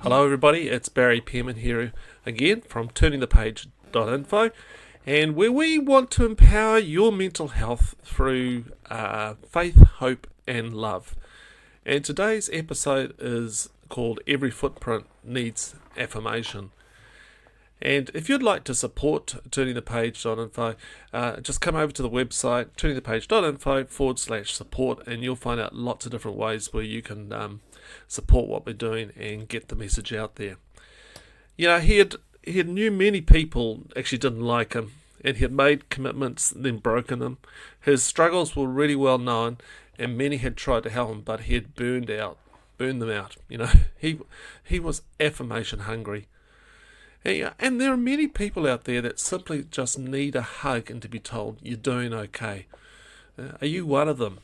Hello everybody, it's Barry Pearman here again from turningthepage.info, and where we want to empower your mental health through faith, hope and love. And today's episode is called Every Footprint Needs Affirmation. And if you'd like to support turningthepage.info, just come over to the website turningthepage.info/support, and you'll find out lots of different ways where you can support what we're doing and get the message out there. You know, he had knew many people actually didn't like him, and he had made commitments and then broken them. His struggles were really well known, and many had tried to help him, but he had burned them out. You know, he was affirmation hungry. And there are many people out there that simply just need a hug and to be told, you're doing okay. Are you one of them?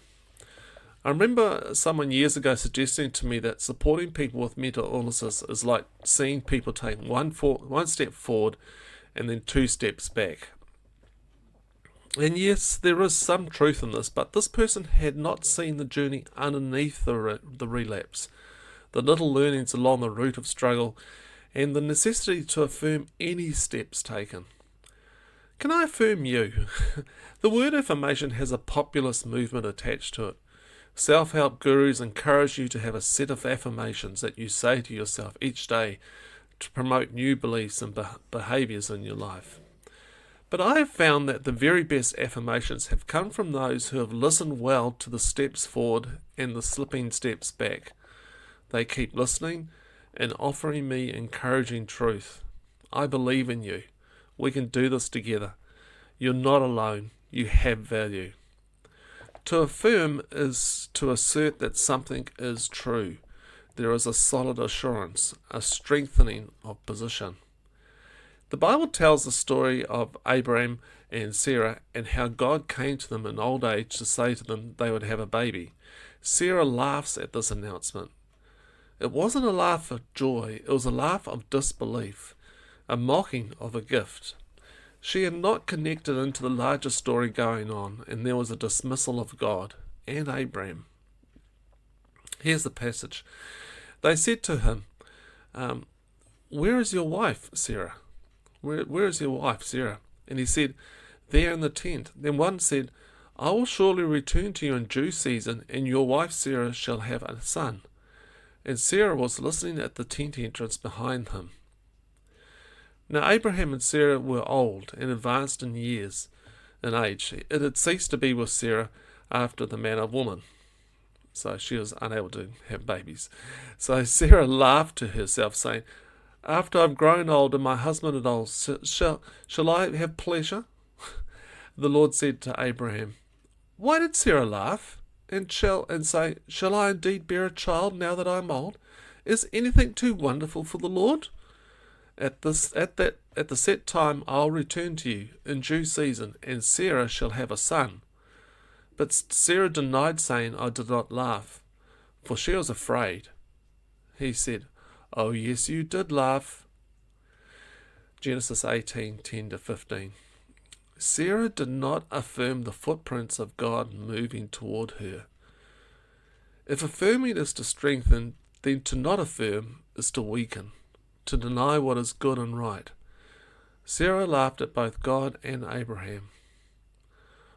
I remember someone years ago suggesting to me that supporting people with mental illnesses is like seeing people take one step forward and then 2 steps back. And yes, there is some truth in this, but this person had not seen the journey underneath the relapse, the little learnings along the route of struggle, and the necessity to affirm any steps taken. Can I affirm you? The word affirmation has a populist movement attached to it. Self-help gurus encourage you to have a set of affirmations that you say to yourself each day to promote new beliefs and behaviours in your life. But I have found that the very best affirmations have come from those who have listened well to the steps forward and the slipping steps back. They keep listening and offering me encouraging truth. I believe in you. We can do this together. You're not alone. You have value. To affirm is to assert that something is true. There is a solid assurance, a strengthening of position. The Bible tells the story of Abraham and Sarah and how God came to them in old age to say to them they would have a baby. Sarah laughs at this announcement. It wasn't a laugh of joy, it was a laugh of disbelief, a mocking of a gift. She had not connected into the larger story going on, and there was a dismissal of God and Abraham. Here's the passage. They said to him, where is your wife, Sarah? Where is your wife, Sarah? And he said, there in the tent. Then one said, I will surely return to you in due season, and your wife Sarah shall have a son. And Sarah was listening at the tent entrance behind him. Now Abraham and Sarah were old and advanced in years and age. It had ceased to be with Sarah after the manner of woman. So she was unable to have babies. So Sarah laughed to herself, saying, after I've grown old and my husband is old, shall I have pleasure? The Lord said to Abraham, why did Sarah laugh? And say, shall I indeed bear a child now that I am old? Is anything too wonderful for the Lord? At the set time I'll return to you in due season, and Sarah shall have a son. But Sarah denied, saying, I did not laugh, for she was afraid. He said, oh yes, you did laugh. Genesis 18:10-15. Sarah did not affirm the footprints of God moving toward her. If affirming is to strengthen, then to not affirm is to weaken, to deny what is good and right. Sarah laughed at both God and Abraham.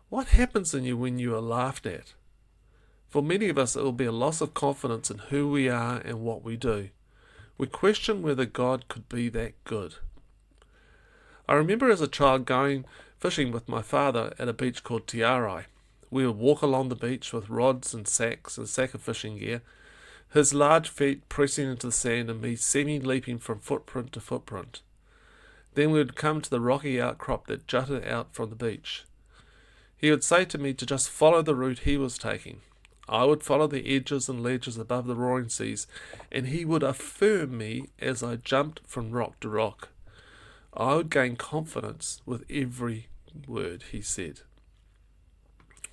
What happens in you when you are laughed at? For many of us, it will be a loss of confidence in who we are and what we do. We question whether God could be that good. I remember as a child going fishing with my father at a beach called Tiarai. We would walk along the beach with rods and sacks and sack of fishing gear, his large feet pressing into the sand and me semi-leaping from footprint to footprint. Then we would come to the rocky outcrop that jutted out from the beach. He would say to me to just follow the route he was taking. I would follow the edges and ledges above the roaring seas, and he would affirm me as I jumped from rock to rock. I would gain confidence with every word he said.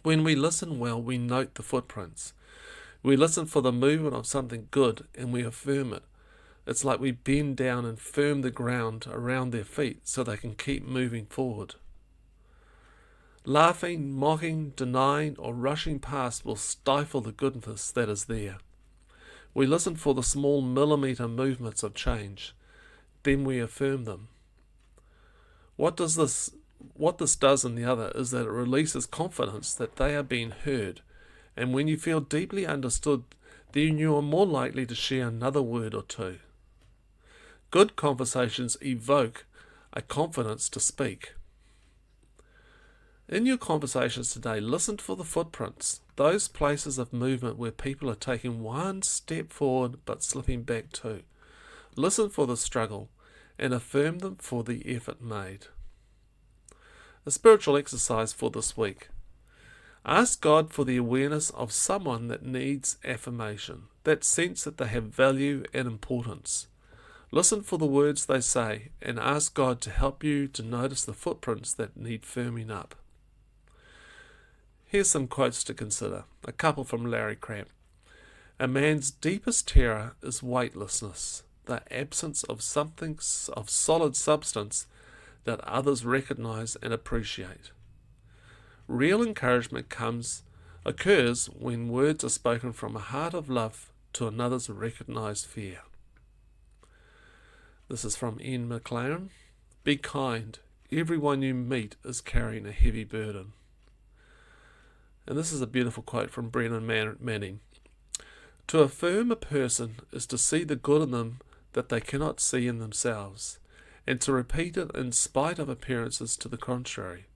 When we listen well, we note the footprints. We listen for the movement of something good and we affirm it. It's like we bend down and firm the ground around their feet so they can keep moving forward. Laughing, mocking, denying, or rushing past will stifle the goodness that is there. We listen for the small millimetre movements of change. Then we affirm them. What this does in the other is that it releases confidence that they are being heard. And when you feel deeply understood, then you are more likely to share another word or two. Good conversations evoke a confidence to speak. In your conversations today, listen for the footprints, those places of movement where people are taking one step forward but slipping back two. Listen for the struggle and affirm them for the effort made. A spiritual exercise for this week. Ask God for the awareness of someone that needs affirmation, that sense that they have value and importance. Listen for the words they say and ask God to help you to notice the footprints that need firming up. Here's some quotes to consider. A couple from Larry Cramp. A man's deepest terror is weightlessness, the absence of something of solid substance that others recognize and appreciate. Real encouragement occurs when words are spoken from a heart of love to another's recognized fear. This is from Ian McLaren. Be kind. Everyone you meet is carrying a heavy burden. And this is a beautiful quote from Brennan Manning. To affirm a person is to see the good in them that they cannot see in themselves, and to repeat it in spite of appearances to the contrary.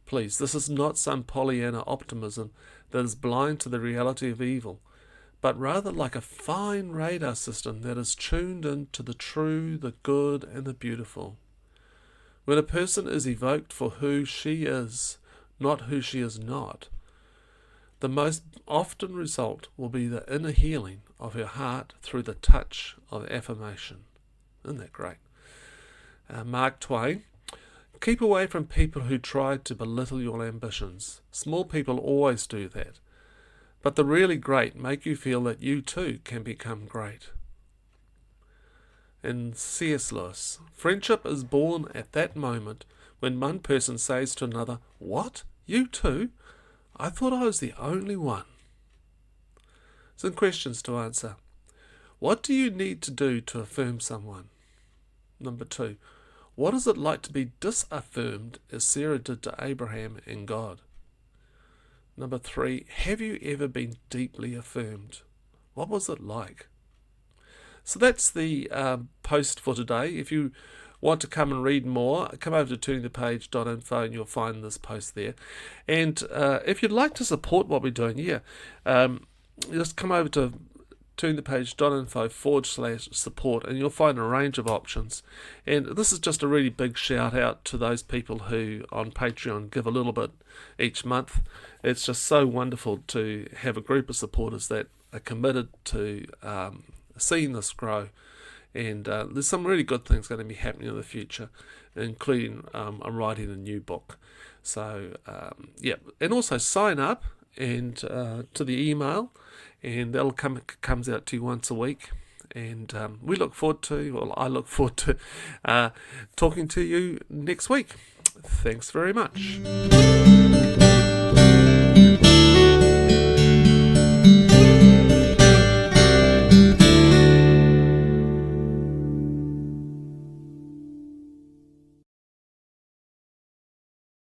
Please, this is not some Pollyanna optimism that is blind to the reality of evil, but rather like a fine radar system that is tuned into the true, the good, and the beautiful. When a person is evoked for who she is, not who she is not, the most often result will be the inner healing of her heart through the touch of affirmation. Isn't that great? Mark Twain. Keep away from people who try to belittle your ambitions. Small people always do that. But the really great make you feel that you too can become great. And C.S. Lewis. Friendship is born at that moment when one person says to another, "What? You too? I thought I was the only one." Some questions to answer. What do you need to do to affirm someone? Number 2. What is it like to be disaffirmed as Sarah did to Abraham and God? Number 3. Have you ever been deeply affirmed? What was it like? So that's the post for today. If you want to come and read more, come over to turningthepage.info and you'll find this post there. And if you'd like to support what we're doing, just come over to turningthepage.info/support and you'll find a range of options. And this is just a really big shout out to those people who on Patreon give a little bit each month. It's just so wonderful to have a group of supporters that are committed to seeing this grow. And there's some really good things going to be happening in the future, including I'm writing a new book. So, and also sign up and to the email, and that'll comes out to you once a week. And I look forward to talking to you next week. Thanks very much.